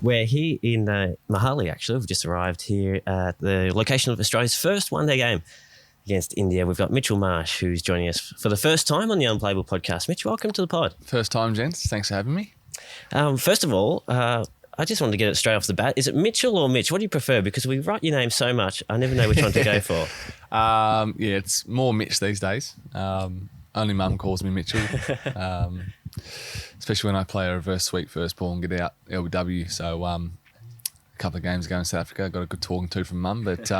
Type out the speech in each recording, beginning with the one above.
We're here in Mohali, actually. We've just arrived here at the location of Australia's first one-day game against India. We've got Mitchell Marsh, who's joining us for the first time on the Unplayable Podcast. Mitch, welcome to the pod. First time, gents. Thanks for having me. First of all, I just wanted to get it straight off the bat. Is it Mitchell or Mitch? What do you prefer? Because we write your name so much, I never know which one to go for. Yeah, it's more Mitch these days. Only mum calls me Mitchell. Especially when I play a reverse sweep first ball and get out LBW. So a couple of games ago in South Africa, got a good talking to from mum, but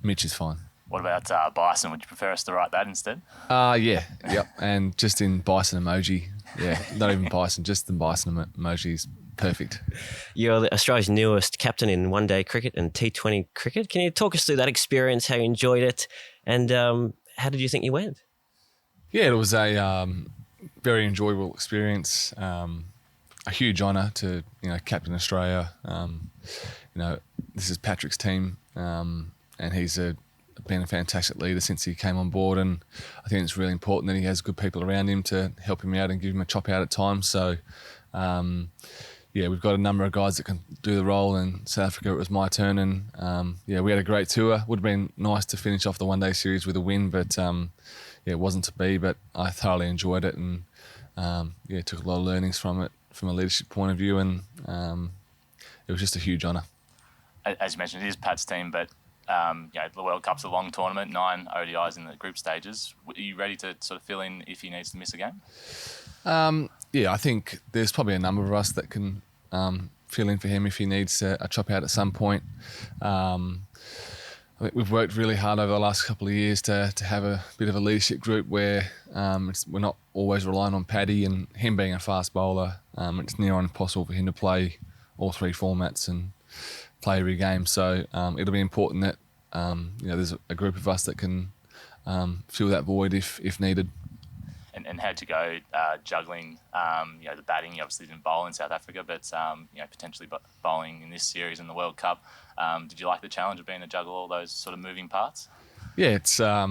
Mitch is fine. What about Bison? Would you prefer us to write that instead? Yeah, yep. And just in Bison emoji. Yeah, not even Bison, just the Bison emoji is perfect. You're Australia's newest captain in one-day cricket and T20 cricket. Can you talk us through that experience, how you enjoyed it, and how did you think you went? Yeah, it was a very enjoyable experience. A huge honour to captain Australia. This is Patrick's team, and he's been a fantastic leader since he came on board. And I think it's really important that he has good people around him to help him out and give him a chop out at times. So, we've got a number of guys that can do the role. In South Africa, it was my turn, and we had a great tour. Would have been nice to finish off the one-day series with a win, but it wasn't to be. But I thoroughly enjoyed it, and took a lot of learnings from it from a leadership point of view, and it was just a huge honour. As you mentioned, it is Pat's team, but the World Cup's a long tournament, 9 ODIs in the group stages. Are you ready to sort of fill in if he needs to miss a game? I think there's probably a number of us that can fill in for him if he needs a chop out at some point. I think we've worked really hard over the last couple of years to have a bit of a leadership group where we're not always relying on Paddy, and him being a fast bowler, it's near impossible for him to play all 3 formats and play every game. So it'll be important that there's a group of us that can fill that void if needed. And how'd you go juggling, the batting? You obviously didn't bowl in South Africa, but, potentially bowling in this series in the World Cup. Did you like the challenge of being to juggle all those sort of moving parts? Yeah, it's I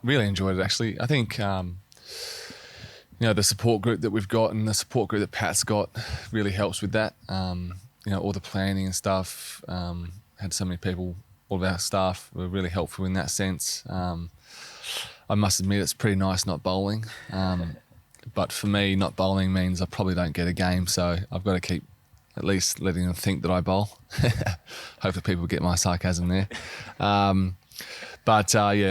really enjoyed it, actually. I think, the support group that we've got and the support group that Pat's got really helps with that. All the planning and stuff. Had so many people, all of our staff were really helpful in that sense. I must admit it's pretty nice not bowling. But for me, not bowling means I probably don't get a game, so I've got to keep at least letting them think that I bowl. Hopefully people get my sarcasm there. I've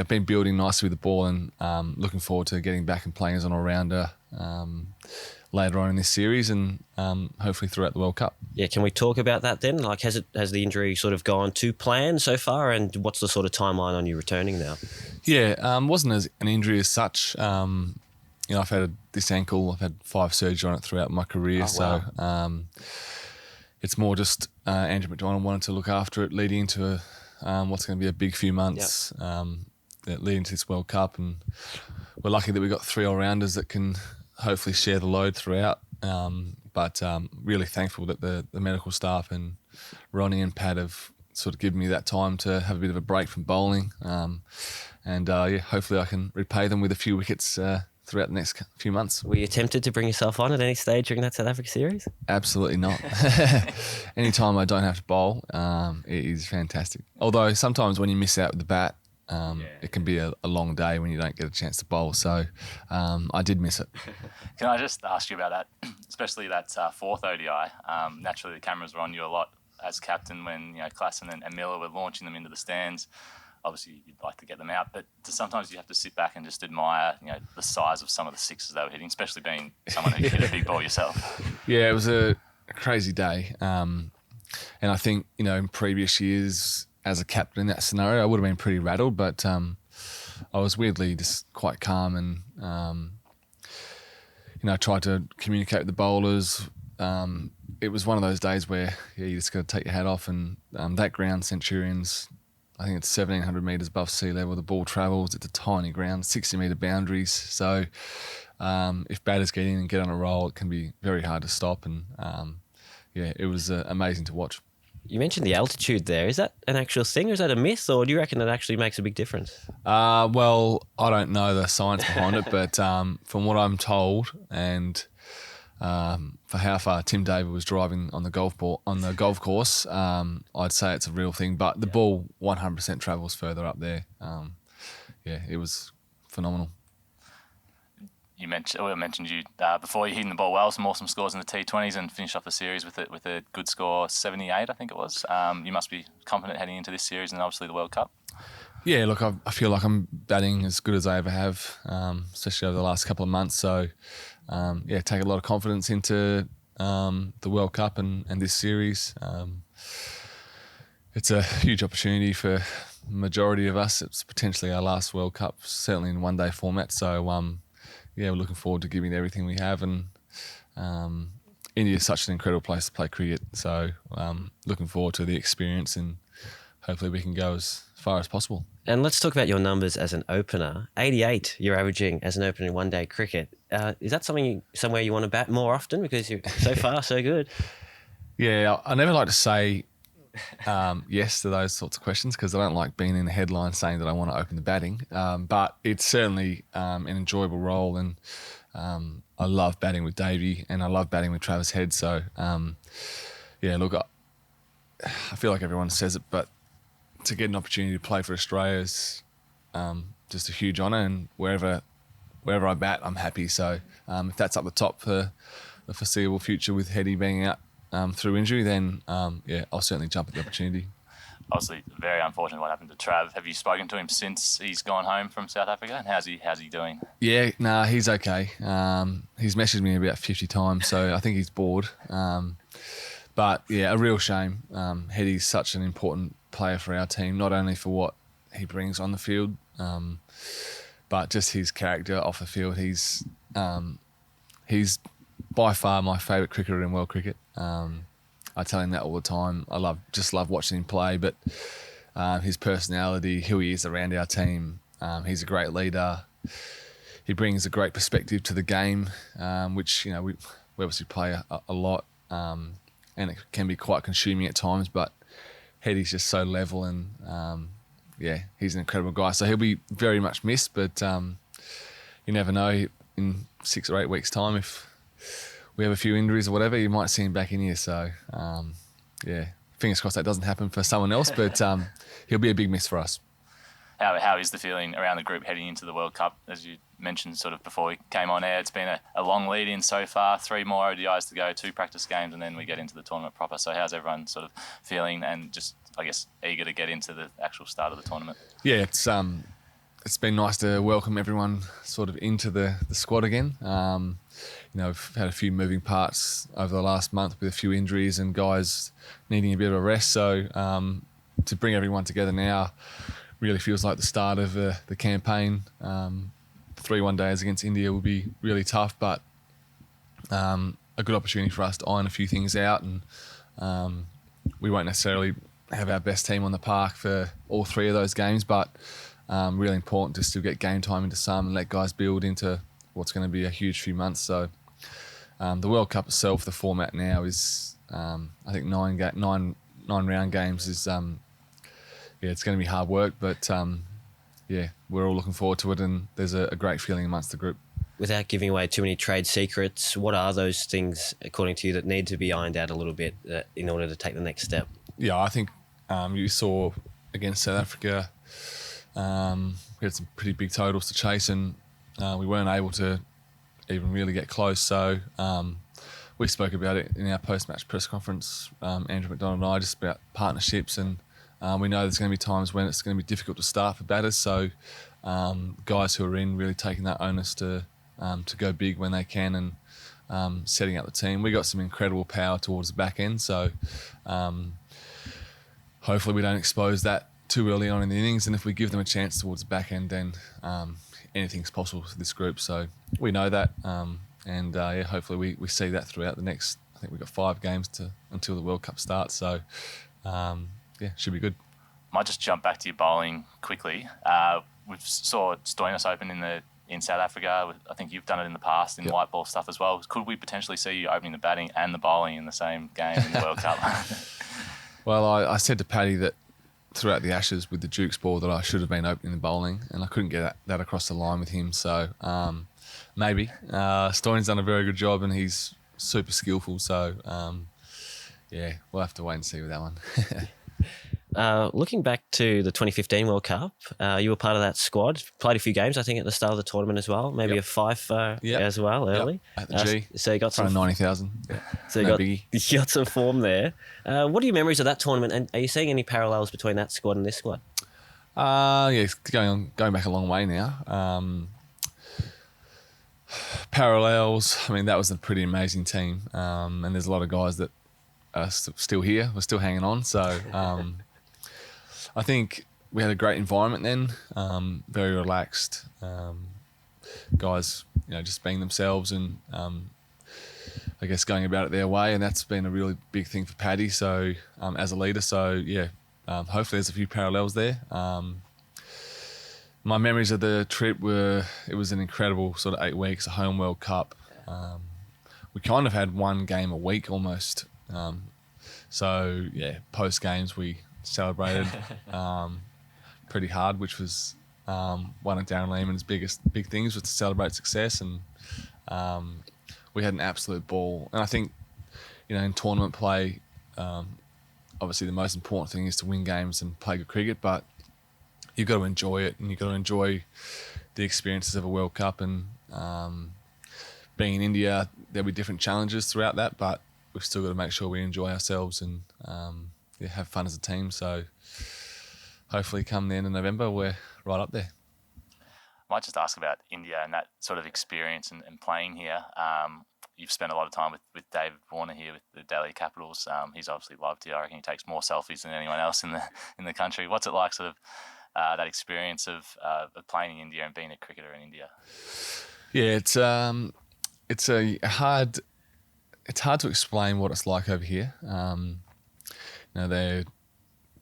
been building nicely with the ball, and looking forward to getting back and playing as an all-rounder later on in this series, and hopefully throughout the World Cup. Yeah, can we talk about that then? Like, has the injury sort of gone to plan so far, and what's the sort of timeline on you returning now? Yeah, wasn't as an injury as such. I've had this ankle. I've had 5 surgeries on it throughout my career. Oh, wow. So it's more just Andrew McDonald wanted to look after it leading into what's going to be a big few months leading to this World Cup. And we're lucky that we've got 3 all-rounders that can hopefully share the load throughout. But really thankful that the medical staff and Ronnie and Pat have sort of given me that time to have a bit of a break from bowling. Hopefully I can repay them with a few wickets throughout the next few months. Were you tempted to bring yourself on at any stage during that South Africa series? Absolutely not. Anytime I don't have to bowl, it is fantastic. Although sometimes when you miss out with the bat, it can be a long day when you don't get a chance to bowl. So I did miss it. Can I just ask you about that, especially that 4th ODI? Naturally, the cameras were on you a lot as captain when Klassen and Miller were launching them into the stands. Obviously, you'd like to get them out, but sometimes you have to sit back and just admire, the size of some of the sixes they were hitting, especially being someone who hit a big ball yourself. Yeah, it was a crazy day. And I think, in previous years as a captain in that scenario, I would have been pretty rattled, but I was weirdly just quite calm and, I tried to communicate with the bowlers. It was one of those days where you just got to take your hat off, and that ground, Centurions, I think it's 1,700 metres above sea level. The ball travels. It's a tiny ground, 60-metre boundaries. So if batters get in and get on a roll, it can be very hard to stop. And it was amazing to watch. You mentioned the altitude there. Is that an actual thing, or is that a myth, or do you reckon it actually makes a big difference? Well, I don't know the science behind it, but from what I'm told, and for how far Tim David was driving on the golf course, I'd say it's a real thing. But the ball 100% travels further up there. It was phenomenal. I mentioned you before, you hitting the ball well, some awesome scores in the T20s and finished off the series with a good score, 78, I think it was. You must be confident heading into this series and obviously the World Cup. Yeah, look, I feel like I'm batting as good as I ever have, especially over the last couple of months. So, take a lot of confidence into the World Cup and this series. It's a huge opportunity for the majority of us. It's potentially our last World Cup, certainly in one-day format. So, we're looking forward to giving it everything we have. And India is such an incredible place to play cricket. So, looking forward to the experience and hopefully we can go as far as possible. And let's talk about your numbers as an opener. 88 you're averaging as an opener in one-day cricket. Is that somewhere you want to bat more often because you're so far so good? Yeah, I never like to say yes to those sorts of questions because I don't like being in the headline saying that I want to open the batting. But it's certainly an enjoyable role, and I love batting with Davey and I love batting with Travis Head. So, look, I feel like everyone says it, but to get an opportunity to play for Australia is just a huge honour, and wherever I bat, I'm happy. So if that's up the top for the foreseeable future with Heady being out through injury, then I'll certainly jump at the opportunity. Obviously, very unfortunate what happened to Trav. Have you spoken to him since he's gone home from South Africa? And how's he doing? Yeah, he's okay. He's messaged me about 50 times, so I think he's bored. But yeah, a real shame. Heady's such an important player for our team, not only for what he brings on the field, but just his character off the field. He's by far my favourite cricketer in world cricket. I tell him that all the time. I love watching him play, but his personality, who he is around our team, he's a great leader. He brings a great perspective to the game, which we obviously play a lot, and it can be quite consuming at times, but Heady's just so level, and he's an incredible guy. So he'll be very much missed, but you never know. In 6 or 8 weeks' time, if we have a few injuries or whatever, you might see him back in here. So fingers crossed that doesn't happen for someone else, but he'll be a big miss for us. How is the feeling around the group heading into the World Cup? As you mentioned sort of before we came on air, it's been a long lead in so far, 3 more ODIs to go, 2 practice games, and then we get into the tournament proper. So how's everyone sort of feeling and just, I guess, eager to get into the actual start of the tournament? Yeah, it's been nice to welcome everyone sort of into the squad again. We've had a few moving parts over the last month with a few injuries and guys needing a bit of a rest. So to bring everyone together now really feels like the start of the campaign. 3 one-days against India will be really tough, but a good opportunity for us to iron a few things out, and we won't necessarily have our best team on the park for all 3 of those games, but really important to still get game time into some and let guys build into what's going to be a huge few months. So the World Cup itself, the format now is I think 9 round games is it's going to be hard work, but we're all looking forward to it, and there's a great feeling amongst the group. Without giving away too many trade secrets, what are those things, according to you, that need to be ironed out a little bit in order to take the next step? Yeah, I think you saw against South Africa, we had some pretty big totals to chase, and we weren't able to even really get close. So we spoke about it in our post-match press conference, Andrew McDonald and I, just about partnerships, and we know there's going to be times when it's going to be difficult to start for batters. So guys who are in really taking that onus to go big when they can, and setting up the team. We got some incredible power towards the back end, so hopefully we don't expose that too early on in the innings, and if we give them a chance towards the back end, then anything's possible for this group. So we know that, and hopefully we see that throughout the next, I think we've got 5 games until the World Cup starts, so should be good. Might just jump back to your bowling quickly. We saw Stoinis open in South Africa. I think you've done it in the past in white ball stuff as well. Could we potentially see you opening the batting and the bowling in the same game in the World Cup? Well, I said to Paddy that throughout the Ashes with the Dukes ball that I should have been opening the bowling, and I couldn't get that across the line with him. So maybe. Stoinis done a very good job, and he's super skillful. So, we'll have to wait and see with that one. Looking back to the 2015 World Cup, you were part of that squad. Played a few games, I think, at the start of the tournament as well. Maybe a fife as well early. At the G. So you got some 90,000. So you got some form there. What are your memories of that tournament? And are you seeing any parallels between that squad and this squad? It's going back a long way now. Parallels. I mean, that was a pretty amazing team, and there's a lot of guys that are still here. We're still hanging on. So. I think we had a great environment then, very relaxed, guys, just being themselves and I guess going about it their way, and that's been a really big thing for Paddy. So as a leader, hopefully there's a few parallels there. My memories of the trip it was an incredible sort of 8 weeks, a home World Cup. We kind of had one game a week almost. Post games we celebrated pretty hard, which was one of Darren Lehman's big things was to celebrate success, and we had an absolute ball. And I think in tournament play, obviously the most important thing is to win games and play good cricket, but you've got to enjoy it, and you've got to enjoy the experiences of a World Cup. And being in India, there'll be different challenges throughout that, but we've still got to make sure we enjoy ourselves and have fun as a team. So hopefully come the end of November, we're right up there. I might just ask about India and that sort of experience and playing here. You've spent a lot of time with David Warner here with the Delhi Capitals. He's obviously loved you. I reckon he takes more selfies than anyone else in the country. What's it like, sort of that experience of playing in India and being a cricketer in India? Yeah, it's hard to explain what it's like over here. They're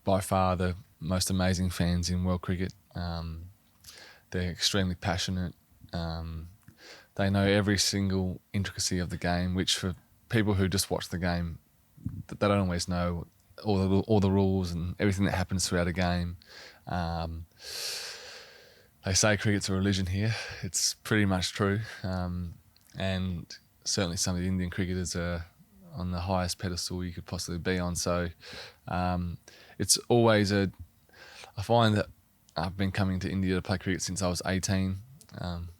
by far the most amazing fans in world cricket. They're extremely passionate. They know every single intricacy of the game, which for people who just watch the game, they don't always know all the rules and everything that happens throughout a game. They say cricket's a religion here. It's pretty much true. And certainly some of the Indian cricketers are on the highest pedestal you could possibly be on. So it's always I find that I've been coming to India to play cricket since I was 18,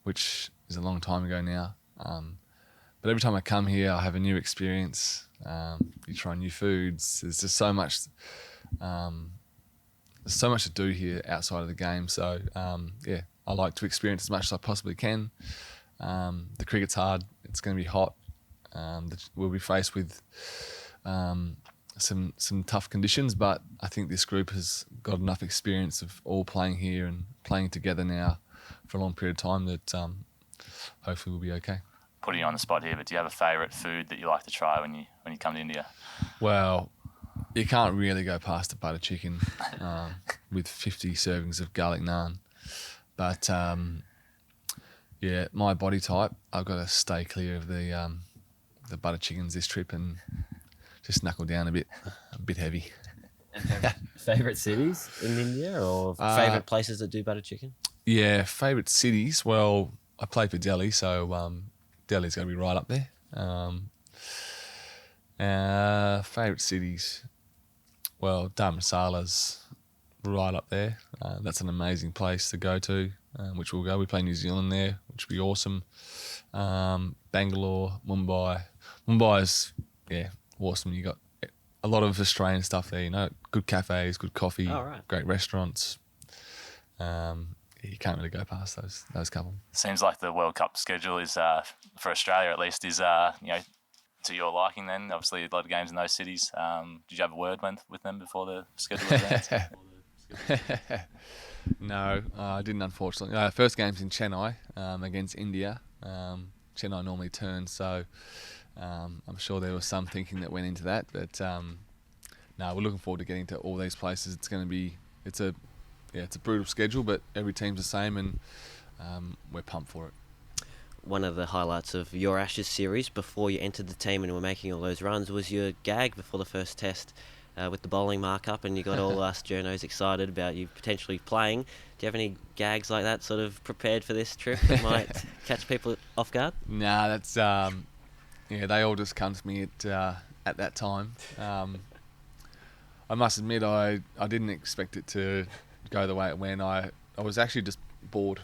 which is a long time ago now. But every time I come here, I have a new experience. You try new foods. There's just so much to do here outside of the game. So I like to experience as much as I possibly can. The cricket's hard. It's going to be hot. We'll be faced with some tough conditions, but I think this group has got enough experience of all playing here and playing together now for a long period of time that hopefully we'll be okay. Putting you on the spot here, but do you have a favourite food that you like to try when you come to India? Well, you can't really go past the butter chicken with 50 servings of garlic naan. But my body type, I've got to stay clear of the butter chickens this trip and just knuckle down a bit heavy. And favourite cities in India or favourite places that do butter chicken? Yeah, favourite cities. Well, I play for Delhi, so Delhi's going to be right up there. Favourite cities. Well, Dharamsala's right up there. That's an amazing place to go to, which we'll go. We play New Zealand there, which will be awesome. Bangalore, Mumbai. Mumbai's, awesome. You got a lot of Australian stuff there, good cafes, good coffee, great restaurants. You can't really go past those couple. Seems like the World Cup schedule is, for Australia at least, is to your liking then. Obviously a lot of games in those cities. Did you have a word with them before the schedule event? No, I didn't, unfortunately. First game's in Chennai against India. Chennai normally turns, so I'm sure there was some thinking that went into that. But we're looking forward to getting to all these places. It's going to be, it's a brutal schedule, but every team's the same, and we're pumped for it. One of the highlights of your Ashes series before you entered the team and were making all those runs was your gag before the first test with the bowling mark-up, and you got all us journos excited about you potentially playing. Do you have any gags like that sort of prepared for this trip that might catch people off guard? Nah, that's they all just come to me at that time. I must admit, I didn't expect it to go the way it went. I was actually just bored.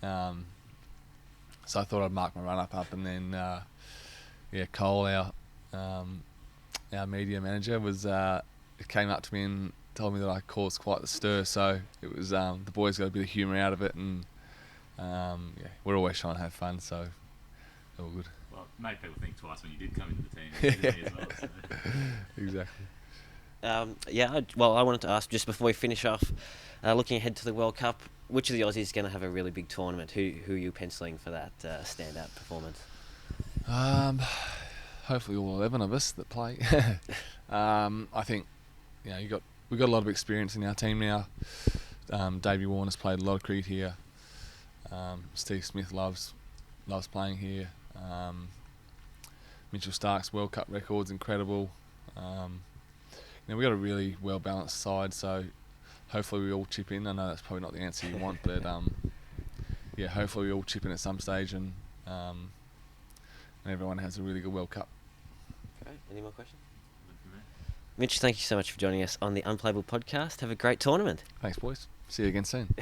So I thought I'd mark my run-up and then, Cole, our media manager, came up to me and told me that I caused quite the stir. So it was the boys got a bit of humour out of it, and we're always trying to have fun, so all good. Well, it made people think twice when you did come into the team, didn't you, as well? So. Exactly. I wanted to ask, just before we finish off, looking ahead to the World Cup, which of the Aussies is going to have a really big tournament? Who are you penciling for that standout performance? Hopefully all 11 of us that play. I think we've got a lot of experience in our team now. Davey Warner's played a lot of cricket here. Steve Smith loves playing here. Mitchell Stark's World Cup record's incredible. We've got a really well balanced side, so hopefully we all chip in. I know that's probably not the answer you want, but hopefully we all chip in at some stage, and everyone has a really good World Cup. Okay, any more questions? Mitch, thank you so much for joining us on the Unplayable Podcast. Have a great tournament. Thanks, boys. See you again soon.